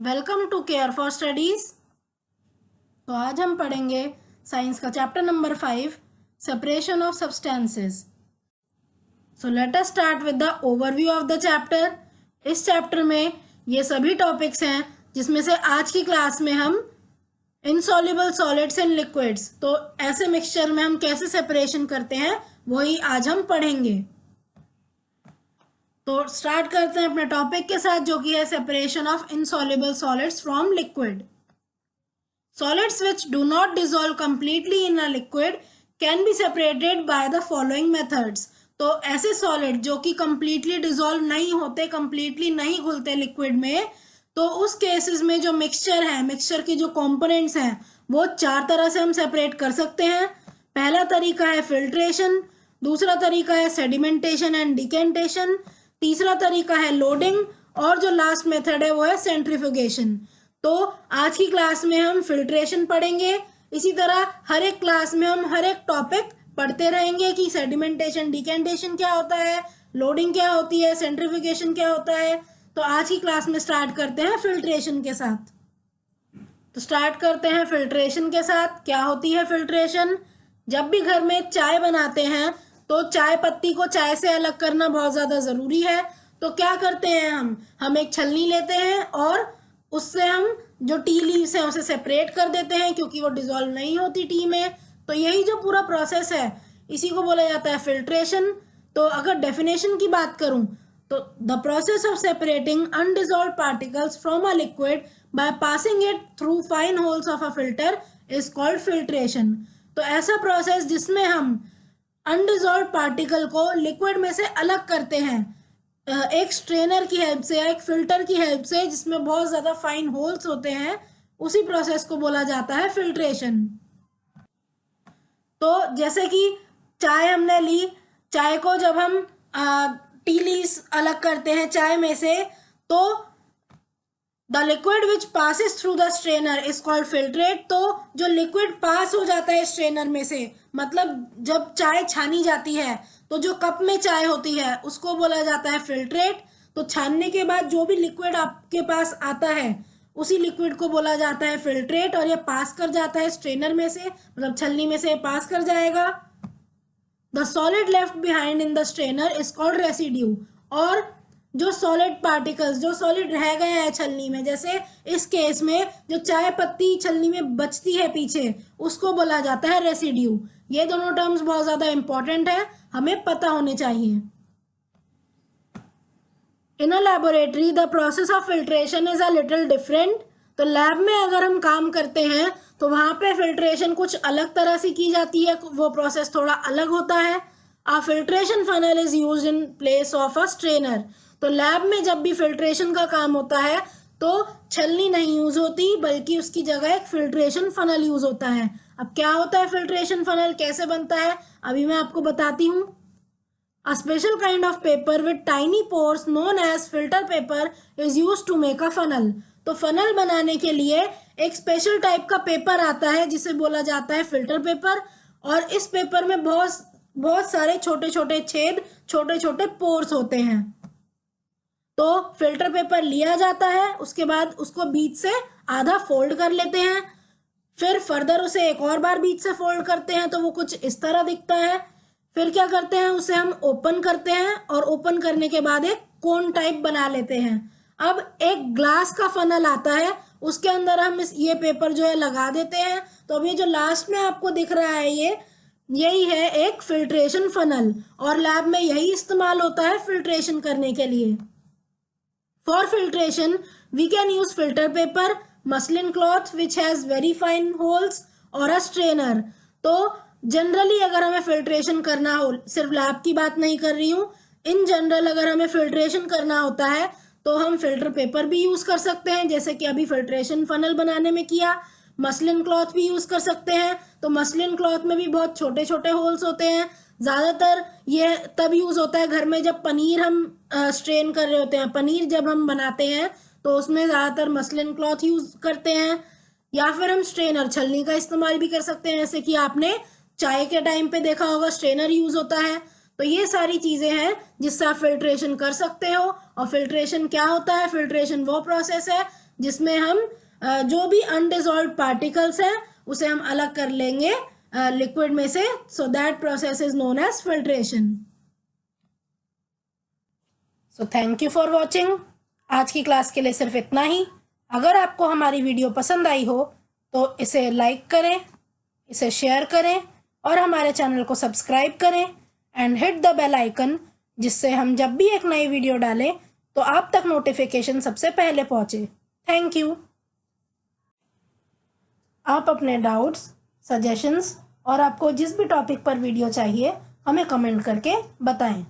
Welcome to Care for Studies. तो आज हम पढ़ेंगे साइंस का chapter number 5, separation of substances. So let us start with the overview of the chapter. इस chapter में ये सभी टॉपिक्स हैं जिसमें से आज की क्लास में हम इनसॉल्युबल सॉलिड्स एंड लिक्विड्स, तो ऐसे मिक्सचर में हम कैसे सेपरेशन करते हैं वही आज हम पढ़ेंगे। तो स्टार्ट करते हैं अपने टॉपिक के साथ, जो कि है separation of insoluble solids from liquid. Solids which do not dissolve completely in a liquid can be separated by the following methods। तो ऐसे सॉलिड जो कि completely dissolve नहीं होते, completely नहीं घुलते लिक्विड में, तो उस केसेस में जो मिक्सचर है, मिक्सचर के जो कंपोनेंट्स हैं वो चार तरह से हम सेपरेट कर सकते हैं। पहला तरीका है फिल्ट्रेशन, दूसरा तरीका है सेडिमेंटेशन एंड डिकेंटेशन, तीसरा तरीका है लोडिंग, और जो लास्ट मेथड है वो है सेंट्रीफ्यूगेशन। तो आज की क्लास में हम फिल्ट्रेशन पढ़ेंगे। इसी तरह हर एक क्लास में हम हर एक टॉपिक पढ़ते रहेंगे कि सेडिमेंटेशन, डिकेंटेशन क्या होता है, लोडिंग क्या होती है, सेंट्रीफ्यूगेशन क्या होता है। तो आज की क्लास में स्टार्ट करते हैं फिल्ट्रेशन के साथ। तो स्टार्ट करते हैं फिल्ट्रेशन के साथ। क्या होती है फिल्ट्रेशन? जब भी घर में चाय बनाते हैं तो चाय पत्ती को चाय से अलग करना बहुत ज़्यादा ज़रूरी है। तो क्या करते हैं हम एक छलनी लेते हैं और उससे हम जो टी लीव्स हैं उसे सेपरेट कर देते हैं, क्योंकि वो डिसॉल्व नहीं होती टी में। तो यही जो पूरा प्रोसेस है इसी को बोला जाता है फिल्ट्रेशन। तो अगर डेफिनेशन की बात करूं तो the process of separating undissolve particles from a liquid by passing it through fine holes of a filter is called filtration. तो ऐसा प्रोसेस जिसमें हम अनडिसॉल्व पार्टिकल को लिक्विड में से अलग करते हैं एक स्ट्रेनर की हेल्प से या एक फिल्टर की हेल्प से, जिसमें बहुत ज़्यादा फाइन होल्स होते हैं, उसी प्रोसेस को बोला जाता है फिल्ट्रेशन। तो जैसे कि चाय हमने ली, चाय को जब हम टी लीव्स अलग करते हैं चाय में से, तो the liquid which passes through the strainer is called filtrate. तो जो लिक्विड पास हो जाता है स्ट्रेनर में से, मतलब जब चाय छानी जाती है तो जो कप में चाय होती है उसको बोला जाता है फिल्ट्रेट। तो छानने के बाद जो भी लिक्विड आपके पास आता है उसी लिक्विड को बोला जाता है फिल्ट्रेट, और ये पास कर जाता है स्ट्रेनर में से, मतलब छलनी में से पास कर जाएगा। The solid left behind in the strainer is called residue. और जो सॉलिड पार्टिकल्स, जो सॉलिड रह गए हैं छलनी में, जैसे इस केस में जो चाय पत्ती छलनी में बचती है पीछे, उसको बोला जाता है रेसिड्यू। ये दोनों टर्म्स बहुत ज़्यादा इंपॉर्टेंट है, हमें पता होने चाहिए। In a laboratory the process of filtration is a little different. तो लैब में अगर हम काम करते हैं तो वहाँ पे फिल्ट्रेशन कुछ अलग तरह से की जाती है, वो प्रोसेस थोड़ा अलग होता है। A filtration funnel is used in place of a strainer. तो लैब में जब भी फिल्ट्रेशन का काम होता है तो छलनी नहीं यूज होती, बल्कि उसकी जगह एक फिल्ट्रेशन फनल यूज होता है। अब क्या होता है फिल्ट्रेशन फनल, कैसे बनता है, अभी मैं आपको बताती हूँ। A special kind of paper with tiny pores known as filter paper is used to make a funnel। तो फनल बनाने के लिए एक स्पेशल टाइप का पेपर आता है जिसे बोला जाता है फिल्टर पेपर, और इस पेपर में बहुत सारे छोटे छोटे छेद, छोटे छोटे पोर्स होते हैं। तो फिल्टर पेपर लिया जाता है, उसके बाद उसको बीच से आधा फोल्ड कर लेते हैं, फिर फर्दर उसे एक और बार बीच से फोल्ड करते हैं तो वो कुछ इस तरह दिखता है। फिर क्या करते हैं, उसे हम ओपन करते हैं, और ओपन करने के बाद एक कोन टाइप बना लेते हैं। अब एक ग्लास का फनल आता है, उसके अंदर हम ये पेपर जो है लगा देते हैं। तो अब ये जो लास्ट में आपको दिख रहा है यही है एक फिल्ट्रेशन फनल, और लैब में यही इस्तेमाल होता है फिल्ट्रेशन करने के लिए। For filtration we can use filter paper, muslin cloth which has very fine holes, और अ स्ट्रेनर। तो जनरली अगर हमें फिल्ट्रेशन करना हो, सिर्फ लैब की बात नहीं कर रही हूँ, इन जनरल अगर हमें फिल्ट्रेशन करना होता है तो हम फिल्टर पेपर भी यूज कर सकते हैं, जैसे कि अभी फिल्ट्रेशन फनल बनाने में किया। मसलिन क्लॉथ भी यूज कर सकते हैं, तो मसलिन क्लॉथ में भी बहुत छोटे छोटे होल्स होते हैं। ज़्यादातर ये तब यूज होता है घर में जब पनीर हम स्ट्रेन कर रहे होते हैं, पनीर जब हम बनाते हैं तो उसमें ज़्यादातर मसलिन क्लॉथ यूज करते हैं, या फिर हम स्ट्रेनर, छलनी का इस्तेमाल भी कर सकते हैं, जैसे कि आपने चाय के टाइम पे देखा होगा स्ट्रेनर यूज होता है। तो ये सारी चीजें हैं जिससे आप फिल्ट्रेशन कर सकते हो। और फिल्ट्रेशन क्या होता है? फिल्ट्रेशन वो प्रोसेस है जिसमें हम जो भी अनडिजॉल्व पार्टिकल्स हैं उसे हम अलग कर लेंगे लिक्विड में से. So that process is known as filtration. So thank you for watching. आज की क्लास के लिए सिर्फ इतना ही. अगर आपको हमारी वीडियो पसंद आई हो तो इसे लाइक करें, इसे शेयर करें और हमारे चैनल को सब्सक्राइब करें and hit the bell icon, जिससे हम जब भी एक नई वीडियो डालें तो आप तक नोटिफिकेशन सबसे पहले पहुंचे. Thank you. आप अपने डाउट्स, सजेशंस और आपको जिस भी टॉपिक पर वीडियो चाहिए हमें कमेंट करके बताएं.